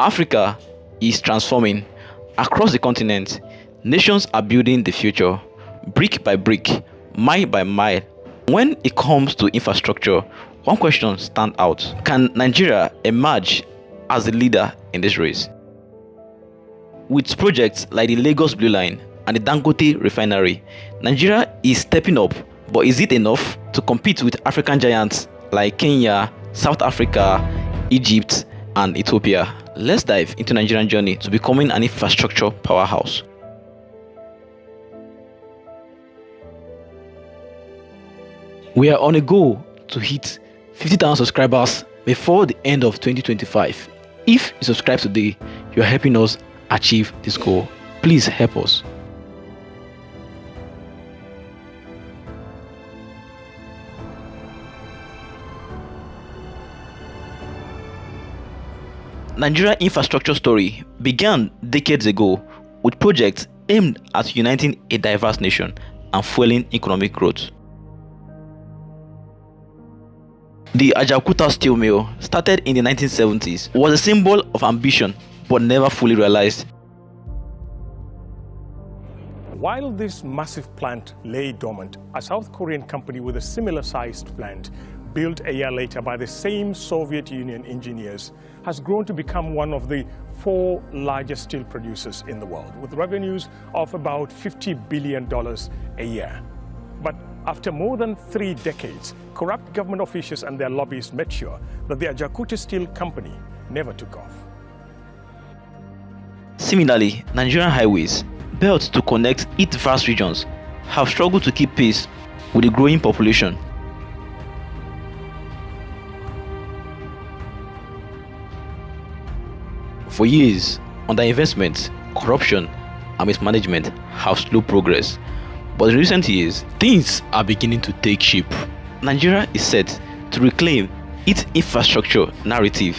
Africa is transforming. Across the continent, nations are building the future, brick by brick, mile by mile. When it comes to infrastructure, one question stands out. Can Nigeria emerge as the leader in this race? With projects like the Lagos Blue Line and the Dangote refinery, Nigeria is stepping up, but is it enough to compete with African giants like Kenya, South Africa, Egypt, and Ethiopia? Let's dive into Nigerian journey to becoming an infrastructure powerhouse. We are on a goal to hit 50,000 subscribers before the end of 2025. If you subscribe today, you are helping us achieve this goal. Please help us. Nigeria infrastructure story began decades ago with projects aimed at uniting a diverse nation and fueling economic growth. The Ajaokuta steel mill, started in the 1970s, was a symbol of ambition but never fully realized. While this massive plant lay dormant, a South Korean company with a similar-sized plant, built a year later by the same Soviet Union engineers, has grown to become one of the 4 largest steel producers in the world, with revenues of about $50 billion a year. But after more than 3 decades, corrupt government officials and their lobbyists made sure that the Ajaokuta Steel Company never took off. Similarly, Nigerian highways, built to connect its vast regions, have struggled to keep pace with the growing population. For years, underinvestment, corruption, and mismanagement have slowed progress. But in recent years, things are beginning to take shape. Nigeria is set to reclaim its infrastructure narrative.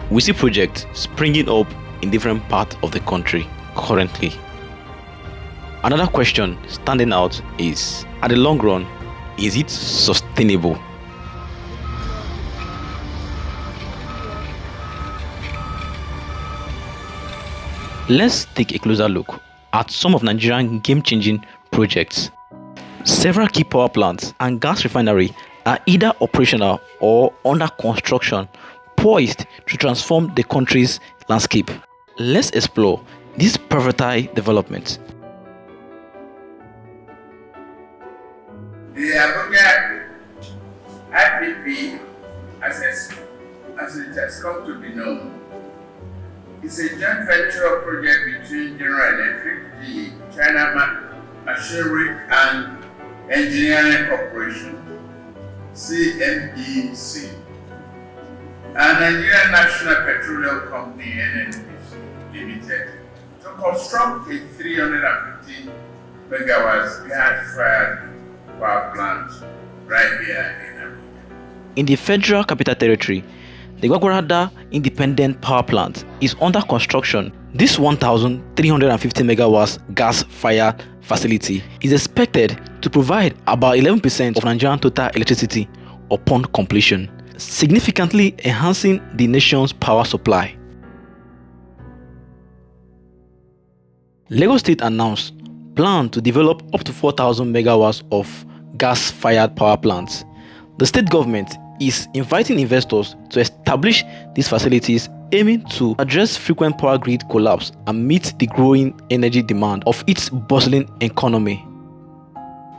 We see projects springing up in different parts of the country currently. Another question standing out is, at the long run, is it sustainable? Let's take a closer look at some of Nigerian game-changing projects. Several key power plants and gas refinery are either operational or under construction, poised to transform the country's landscape. Let's explore these pivotal developments. The Abuja IPP, as it has come to be known, is a joint venture project between General Electric, the China Machinery and Engineering Corporation, CMEC, and Nigerian National Petroleum Company, NNPC Limited, to construct a 350 megawatts gas-fired power plant right here in Abuja. In the Federal Capital Territory, the Gwagwarada Independent Power Plant is under construction. This 1,350 megawatts gas-fired facility is expected to provide about 11% of Nigerian total electricity upon completion, significantly enhancing the nation's power supply. Lagos State announced plan to develop up to 4,000 megawatts of gas-fired power plants. The state government is inviting investors to establish these facilities, aiming to address frequent power grid collapse and meet the growing energy demand of its bustling economy.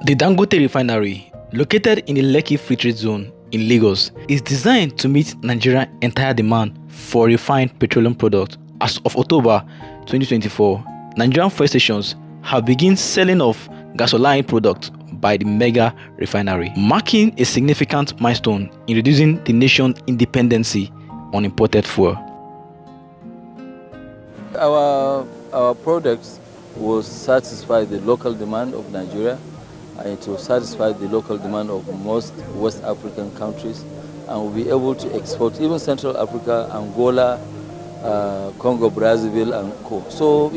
The Dangote refinery, located in the Ile-Ife Free Trade Zone in Lagos, is designed to meet Nigeria's entire demand for refined petroleum products. As of October 2024, Nigerian fuel stations have begun selling off gasoline products by the mega refinery, marking a significant milestone in reducing the nation's dependency on imported fuel. Our products will satisfy the local demand of Nigeria, and it will satisfy the local demand of most West African countries, and will be able to export even Central Africa, Angola, Congo, Brazzaville, and co. So,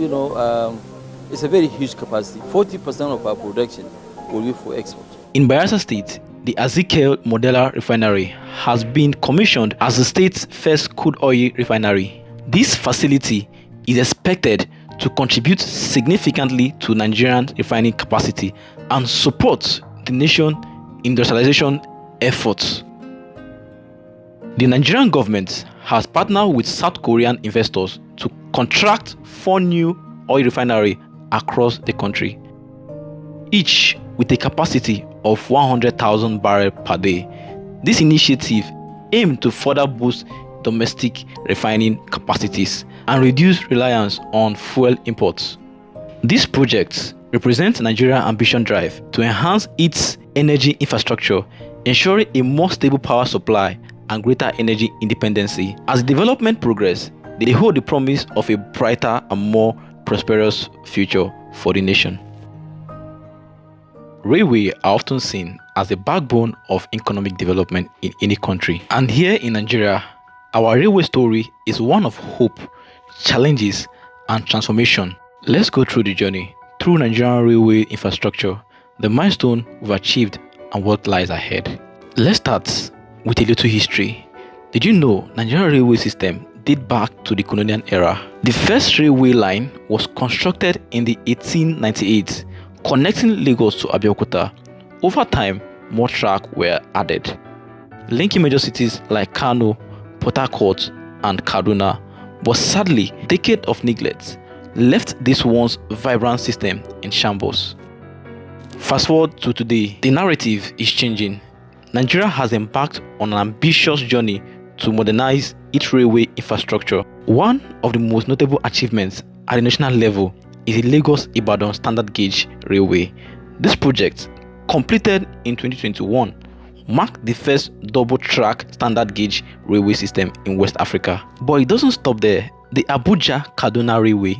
it's a very huge capacity. 40% of our production will be for export. In Bayelsa State, the Ezekiel Modeler Refinery has been commissioned as the state's first crude oil refinery. This facility is expected to contribute significantly to Nigerian refining capacity and support the nation's industrialization efforts. The Nigerian government has partnered with South Korean investors to contract 4 new oil refineries across the country, each with a capacity of 100,000 barrels per day. This initiative aims to further boost domestic refining capacities and reduce reliance on fuel imports. These projects represent Nigeria's ambition drive to enhance its energy infrastructure, ensuring a more stable power supply and greater energy independency. As development progresses, they hold the promise of a brighter and more prosperous future for the nation. Railways are often seen as the backbone of economic development in any country. And here in Nigeria, our railway story is one of hope, challenges, and transformation. Let's go through the journey through Nigerian railway infrastructure, the milestone we've achieved, and what lies ahead. Let's start with a little history. Did you know Nigerian railway system date back to the colonial era? The first railway line was constructed in the 1898, connecting Lagos to Abeokuta. Over time, more tracks were added, linking major cities like Kano, Port Harcourt, and Kaduna. But sadly, decades of neglect left this once vibrant system in shambles. Fast forward to today, the narrative is changing. Nigeria has embarked on an ambitious journey to modernize its railway infrastructure. One of the most notable achievements at the national level is the Lagos-Ibadan Standard Gauge Railway. This project, completed in 2021, marked the first double-track standard gauge railway system in West Africa. But it doesn't stop there. The Abuja-Kaduna Railway,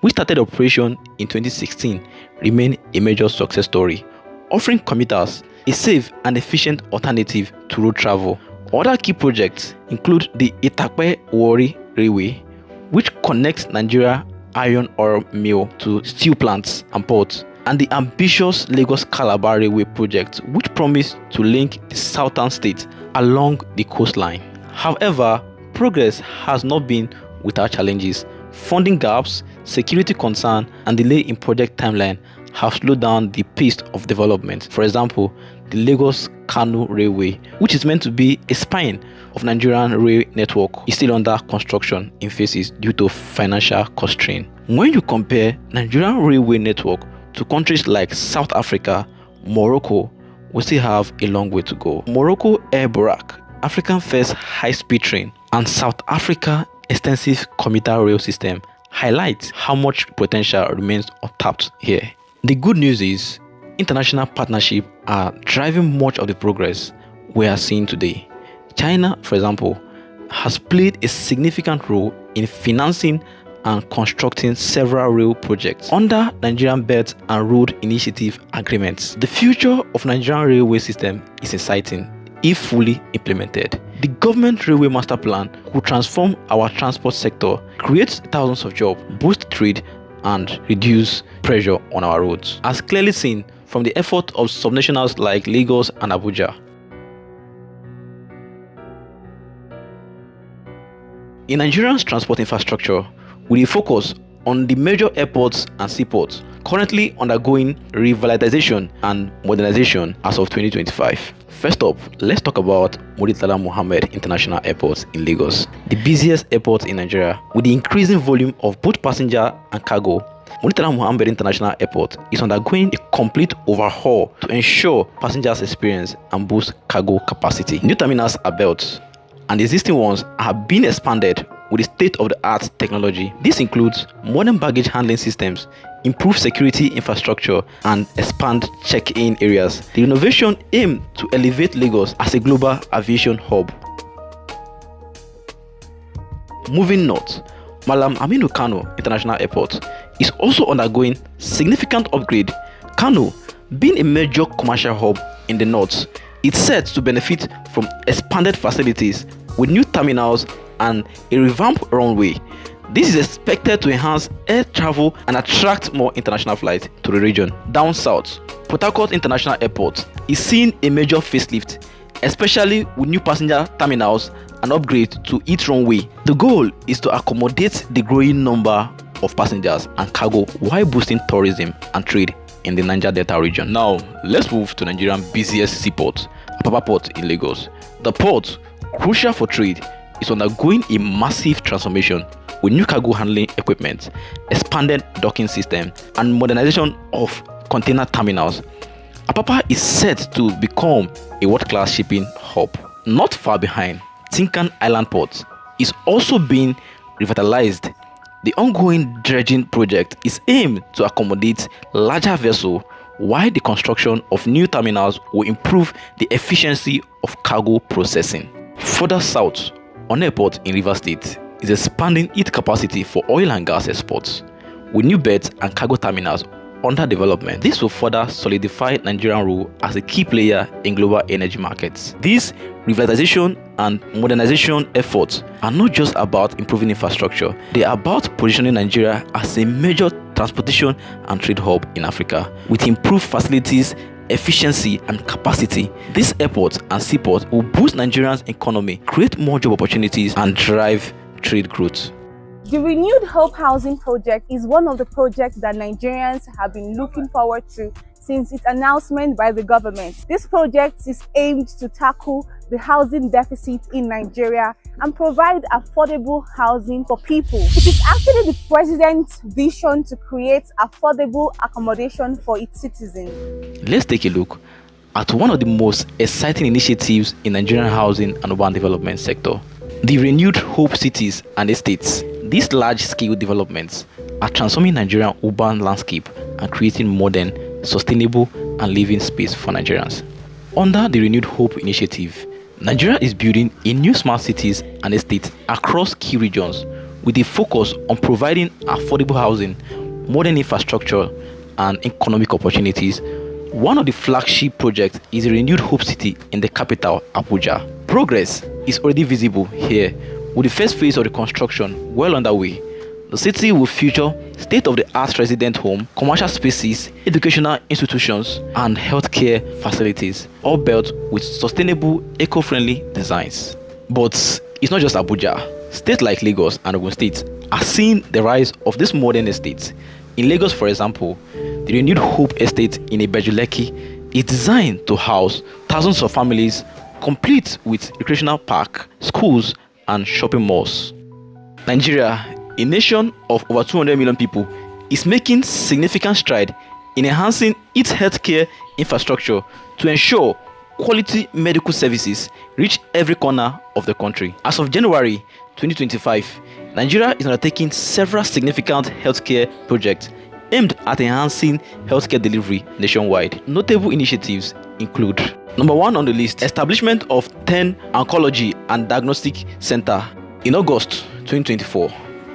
which started operation in 2016, remained a major success story, offering commuters a safe and efficient alternative to road travel. Other key projects include the Itakpe-Warri Railway, which connects Nigeria iron ore mill to steel plants and ports, and the ambitious Lagos-Calabar Railway project, which promised to link the southern states along the coastline. However, progress has not been without challenges. Funding gaps, security concerns, and delay in project timeline have slowed down the pace of development. For example, the Lagos-Kano Railway, which is meant to be a spine of Nigerian rail network, is still under construction in phases due to financial constraint. When you compare Nigerian railway network to countries like South Africa, Morocco, we still have a long way to go. Morocco Air Burak, Africa's first high-speed train, and South Africa's extensive commuter rail system highlight how much potential remains untapped here. The good news is international partnerships are driving much of the progress we are seeing today. China, for example, has played a significant role in financing and constructing several rail projects under Nigerian Belt and Road Initiative agreements. The future of Nigerian railway system is exciting if fully implemented. The government railway master plan could transform our transport sector, create thousands of jobs, boost trade, and reduce pressure on our roads, as clearly seen from the effort of subnationals like Lagos and Abuja. In Nigeria's transport infrastructure, we will focus on the major airports and seaports currently undergoing revitalization and modernization as of 2025. First up, let's talk about Murtala Muhammed International Airport in Lagos, the busiest airport in Nigeria. With the increasing volume of both passenger and cargo, Murtala Muhammed International Airport is undergoing a complete overhaul to ensure passengers' experience and boost cargo capacity. New terminals are built, and the existing ones are being expanded with state-of-the-art technology. This includes modern baggage handling systems, improved security infrastructure, and expand check-in areas. The renovation aims to elevate Lagos as a global aviation hub. Moving north, Malam Aminu Kano International Airport is also undergoing significant upgrade. Kano, being a major commercial hub in the north, is set to benefit from expanded facilities with new terminals and a revamped runway. This is expected to enhance air travel and attract more international flights to the region. Down south, Port Harcourt International Airport is seeing a major facelift, especially with new passenger terminals and upgrade to its runway. The goal is to accommodate the growing number of passengers and cargo while boosting tourism and trade in the Niger Delta region. Now, let's move to Nigeria's busiest seaport, Apapa Port in Lagos. The port, crucial for trade, is undergoing a massive transformation with new cargo handling equipment, expanded docking system, and modernization of container terminals. Apapa is set to become a world-class shipping hub. Not far behind, Tinkan Island Port is also being revitalized. The ongoing dredging project is aimed to accommodate larger vessels, while the construction of new terminals will improve the efficiency of cargo processing. Further south, Onne Port in Rivers State is expanding its capacity for oil and gas exports, with new berths and cargo terminals under development. This will further solidify Nigerian role as a key player in global energy markets. These revitalization and modernization efforts are not just about improving infrastructure, they are about positioning Nigeria as a major transportation and trade hub in Africa, with improved facilities, efficiency and capacity. These airports and seaports will boost Nigeria's economy, create more job opportunities and drive trade growth. The Renewed Hope Housing Project is one of the projects that Nigerians have been looking forward to since its announcement by the government. This project is aimed to tackle the housing deficit in Nigeria and provide affordable housing for people. It is actually the president's vision to create affordable accommodation for its citizens. Let's take a look at one of the most exciting initiatives in Nigerian housing and urban development sector, the Renewed Hope Cities and Estates. These large-scale developments are transforming Nigerian urban landscape and creating modern, sustainable and living space for Nigerians. Under the Renewed Hope initiative, Nigeria is building a new smart cities and estates across key regions with a focus on providing affordable housing, modern infrastructure and economic opportunities. One of the flagship projects is a Renewed Hope City in the capital, Abuja. Progress is already visible here, with the first phase of the construction well underway. The city will feature state-of-the-art resident home, commercial spaces, educational institutions, and healthcare facilities, all built with sustainable, eco-friendly designs. But it's not just Abuja. States like Lagos and Osun State are seeing the rise of these modern estates. In Lagos, for example, the Renewed Hope Estate in Ibeju-Lekki is designed to house thousands of families, complete with recreational park, schools, and shopping malls. Nigeria, a nation of over 200 million people, is making significant strides in enhancing its healthcare infrastructure to ensure quality medical services reach every corner of the country. As of January 2025, Nigeria is undertaking several significant healthcare projects aimed at enhancing healthcare delivery nationwide. Notable initiatives include: number 1 on the list, establishment of 10 oncology and diagnostic center. In August 2024,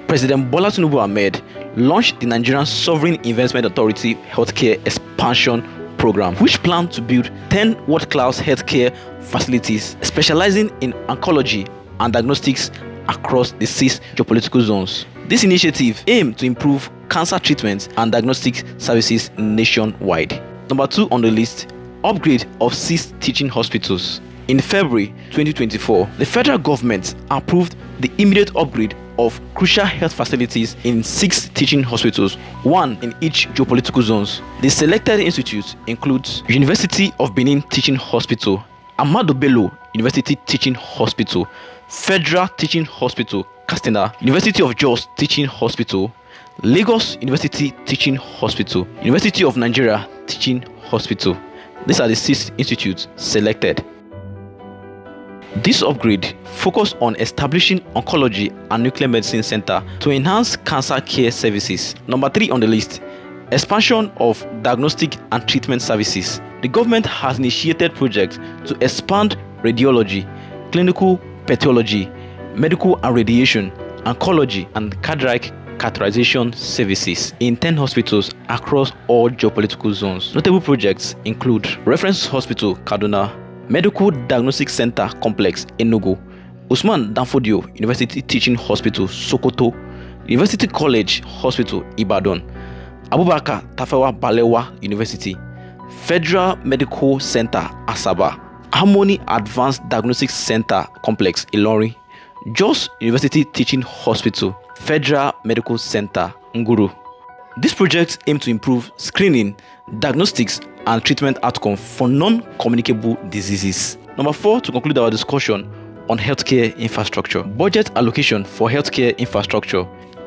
President Bola Tinubu Ahmed launched the Nigerian Sovereign Investment Authority Healthcare Expansion Program, which planned to build 10 world-class healthcare facilities specializing in oncology and diagnostics across the 6 geopolitical zones. This initiative aimed to improve cancer treatment and diagnostic services nationwide. Number 2 on the list, upgrade of 6 teaching hospitals. In February 2024, the federal government approved the immediate upgrade of crucial health facilities in 6 teaching hospitals, 1 in each geopolitical zones. The selected institutes include University of Benin Teaching Hospital, Ahmadu Bello University Teaching Hospital, Federal Teaching Hospital, Katsina, University of Jos Teaching Hospital, Lagos University Teaching Hospital, University of Nigeria Teaching Hospital. These are the 6 institutes selected. This upgrade focused on establishing oncology and nuclear medicine center to enhance cancer care services. Number 3 on the list, expansion of diagnostic and treatment services. The government has initiated projects to expand radiology, clinical pathology, medical and radiation, oncology and cardiac catheterization services in 10 hospitals across all geopolitical zones. Notable projects include Reference Hospital, Kaduna, Medical Diagnostic Center Complex, Enugu, Usman Danfodio University Teaching Hospital, Sokoto, University College Hospital, Ibadan, Abubakar Tafawa Balewa University, Federal Medical Center Asaba, Harmony Advanced Diagnostics Center Complex Ilorin, Jos University Teaching Hospital, Federal Medical Center Nguru. These projects aim to improve screening, diagnostics, and treatment outcome for non-communicable diseases. Number 4, to conclude our discussion on healthcare infrastructure. Budget allocation for healthcare infrastructure.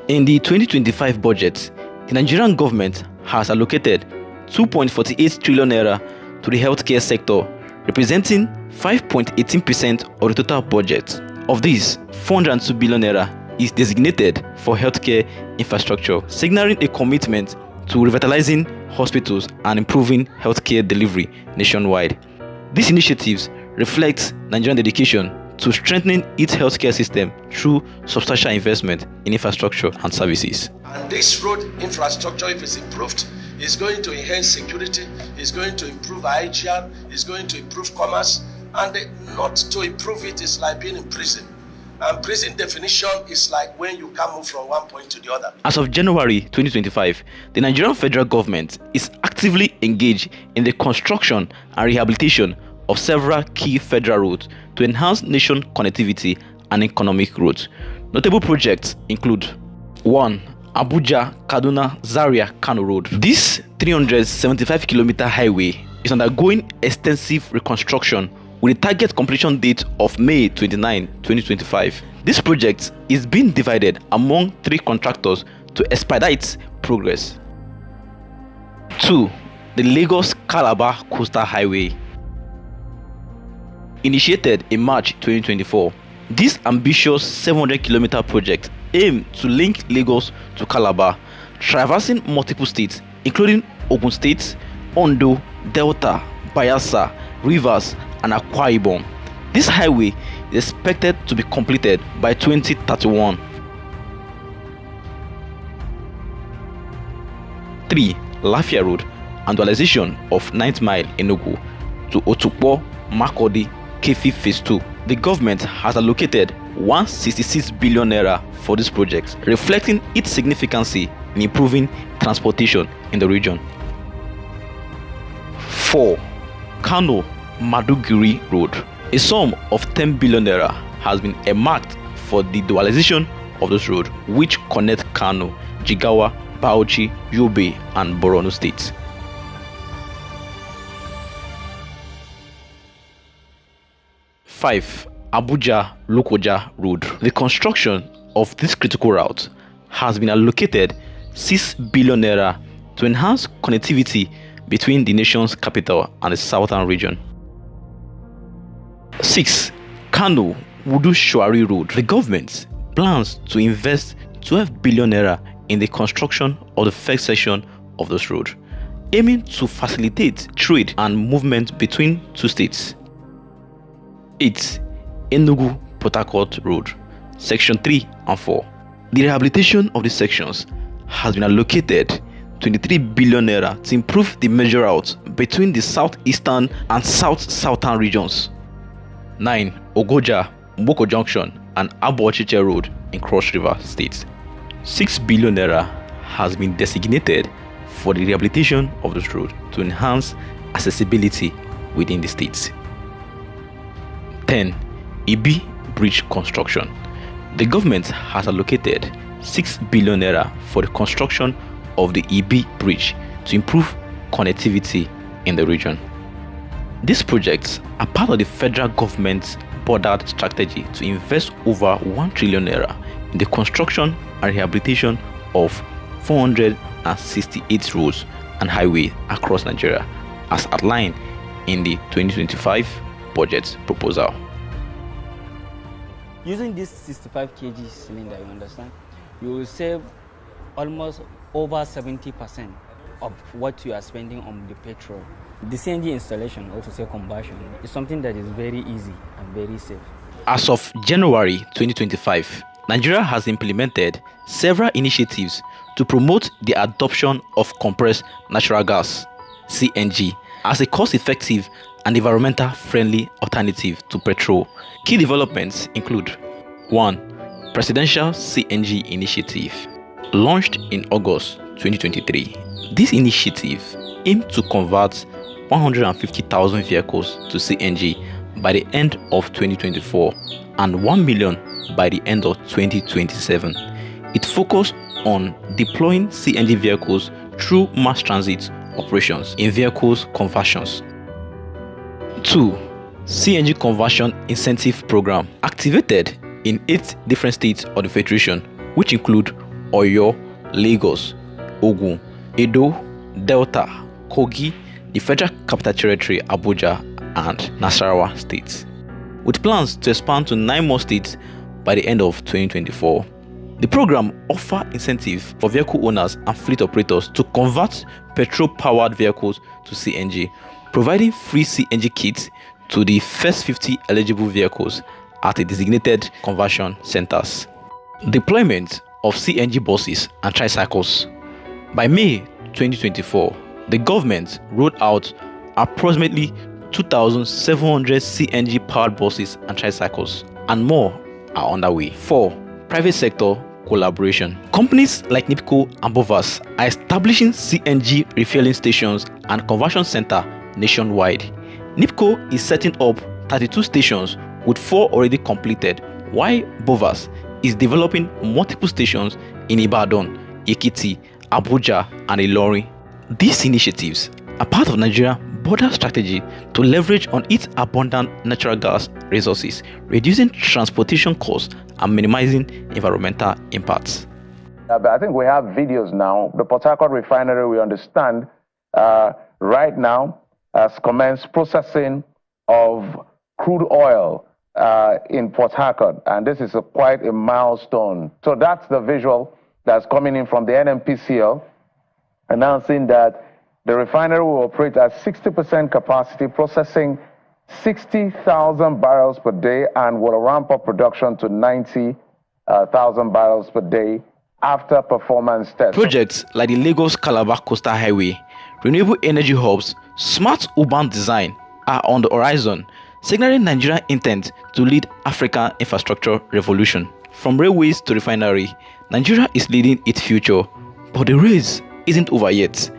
In the 2025 budget, the Nigerian government has allocated 2.48 trillion naira to the healthcare sector, representing 5.18% of the total budget. Of this, 402 billion naira is designated for healthcare infrastructure, signaling a commitment to revitalizing hospitals and improving healthcare delivery nationwide. These initiatives reflect Nigerian dedication to strengthening its healthcare system through substantial investment in infrastructure and services. And this road infrastructure, if it's improved, is going to enhance security, is going to improve hygiene, is going to improve commerce, and not to improve it is like being in prison. And prison definition is like when you can't move from one point to the other. As of January 2025, the Nigerian federal government is actively engaged in the construction and rehabilitation of several key federal roads to enhance nation connectivity and economic growth. Notable projects include 1. Abuja, Kaduna, Zaria, Kano Road. This 375-kilometer highway is undergoing extensive reconstruction with a target completion date of May 29, 2025. This project is being divided among 3 contractors to expedite progress. 2. The Lagos-Calabar Coastal Highway. Initiated in March 2024, this ambitious 700-kilometer project aims to link Lagos to Calabar, traversing multiple states including Osun State, Ondo, Delta, Bayelsa, Rivers, and Akwa Ibom. This highway is expected to be completed by 2031. 3. Lafia Road and dualization of 9th Mile Enugu to Otukpo, Makurdi, Kefi Phase 2. The government has allocated 166 billion naira for this project, reflecting its significance in improving transportation in the region. 4. Kano Maduguri Road. A sum of 10 billion naira has been earmarked for the dualization of this road, which connects Kano, Jigawa, Bauchi, Yobe, and Borno states. 5. Abuja Lokoja Road. The construction of this critical route has been allocated 6 billion naira to enhance connectivity between the nation's capital and the southern region. 6. Kano Wudu Shuari Road. The government plans to invest 12 billion naira in the construction of the first section of this road, aiming to facilitate trade and movement between 2 states. 8. Enugu Port Harcourt Road, Section 3 and 4. The rehabilitation of these sections has been allocated 23 billion naira to improve the major routes between the southeastern and south-southern regions. 9. Ogoja, Mboko Junction, and Abo-Ochiche Road in Cross River State. 6 billion naira has been designated for the rehabilitation of this road to enhance accessibility within the states. 10. Ibi Bridge construction. The government has allocated 6 billion naira for the construction of the Ibi Bridge to improve connectivity in the region. These projects are part of the federal government's bordered strategy to invest over 1 trillion naira in the construction and rehabilitation of 468 roads and highways across Nigeria, as outlined in the 2025 budget proposal. Using this 65 kg cylinder, you understand, you will save almost over 70% of what you are spending on the petrol. The CNG installation, or to say combustion, is something that is very easy and very safe. As of January 2025, Nigeria has implemented several initiatives to promote the adoption of compressed natural gas, CNG, as a cost-effective and environmental-friendly alternative to petrol. Key developments include 1. Presidential CNG Initiative, launched in August 2023. This initiative aims to convert 150,000 vehicles to CNG by the end of 2024 and 1 million by the end of 2027. It focused on deploying CNG vehicles through mass transit operations in vehicles conversions. 2. CNG Conversion Incentive Program, activated in 8 different states of the Federation, which include Oyo, Lagos, Ogun, Edo, Delta, Kogi, the Federal Capital Territory Abuja, and Nasarawa states, with plans to expand to 9 more states by the end of 2024. The program offers incentives for vehicle owners and fleet operators to convert petrol-powered vehicles to CNG, providing free CNG kits to the first 50 eligible vehicles at the designated conversion centers. Deployment of CNG buses and tricycles. By May 2024, the government rolled out approximately 2,700 CNG-powered buses and tricycles, and more are underway. 4. Private sector collaboration. Companies like NIPCO and Bovas are establishing CNG refueling stations and conversion centers nationwide. NIPCO is setting up 32 stations with 4 already completed, while Bovas is developing multiple stations in Ibadan, Ekiti, Abuja, and Ile-Ife. These initiatives are part of Nigeria's broader strategy to leverage on its abundant natural gas resources, reducing transportation costs and minimizing environmental impacts. I think we have videos now. The Port Harcourt refinery, we understand, right now has commenced processing of crude oil in Port Harcourt, and this is quite a milestone. So that's the visual that's coming in from the NMPCL, announcing that the refinery will operate at 60% capacity, processing 60,000 barrels per day, and will ramp up production to 90,000 barrels per day after performance tests. Projects like the Lagos-Calabar Coastal Highway, renewable energy hubs, smart urban design are on the horizon, signaling Nigeria's intent to lead African infrastructure revolution. From railways to refinery, Nigeria is leading its future, but the race isn't over yet.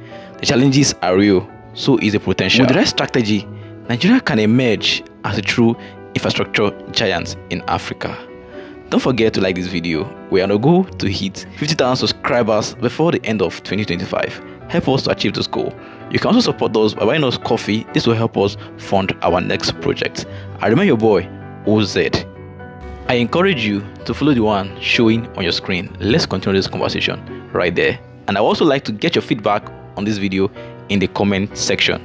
The challenges are real, so is the potential. With the right strategy, Nigeria can emerge as a true infrastructure giant in Africa. Don't forget to like this video. We are on a goal to hit 50,000 subscribers before the end of 2025. Help us to achieve this goal. You can also support us by buying us coffee. This will help us fund our next project. I remain your boy, OZ. I encourage you to follow the one showing on your screen. Let's continue this conversation right there. And I would also like to get your feedback on this video in the comment section.